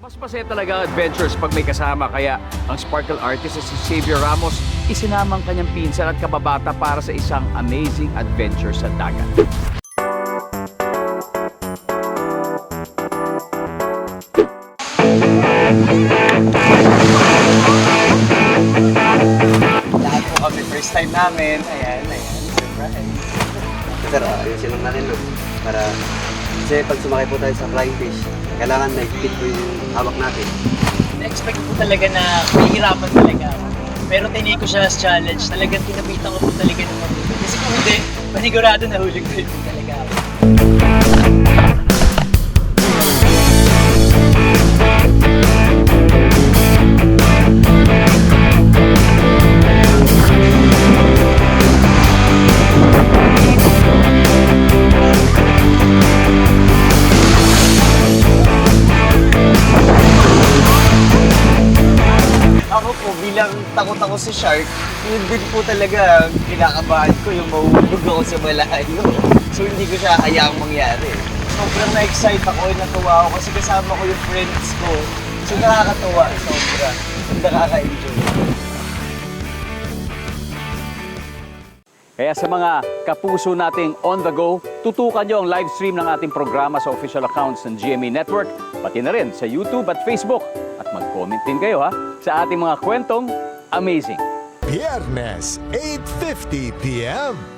Mas masaya talaga ang adventures pag may kasama, kaya ang sparkle artist na si Xavier Ramos isinamang kanyang pinsan at kababata para sa isang amazing adventure sa dagat. Lahat po kami first time namin. Ayan, surprise. Sir, ayusin lang natin, no? Para, kasi pag sumakay po tayo sa flying fish, kailangan may fit po yung hawak natin. Na-expect ko talaga na mahihirapan talaga ako. Pero tinake ko siya as challenge. Talagang tinapitan ko po talaga ng mabuti. Kasi kung hindi, panigurado na huli ko yun talaga ako. Ako po, bilang takot ako sa shark, yun din po talaga ang kinakabahan ko, yung mahuhulog ako sa malayo. So hindi ko siya hayaang mangyari. Sobrang na-excite ako, natuwa ako kasi kasama ko yung friends ko. So nakakatuwa, sobra. Nakaka-enjoy. Kaya sa mga kapuso nating on the go, tutukan nyo ang live stream ng ating programa sa official accounts ng GMA Network, pati na rin sa YouTube at Facebook. At mag-comment din kayo sa ating mga kwentong amazing. Viernes, 8:50 p.m.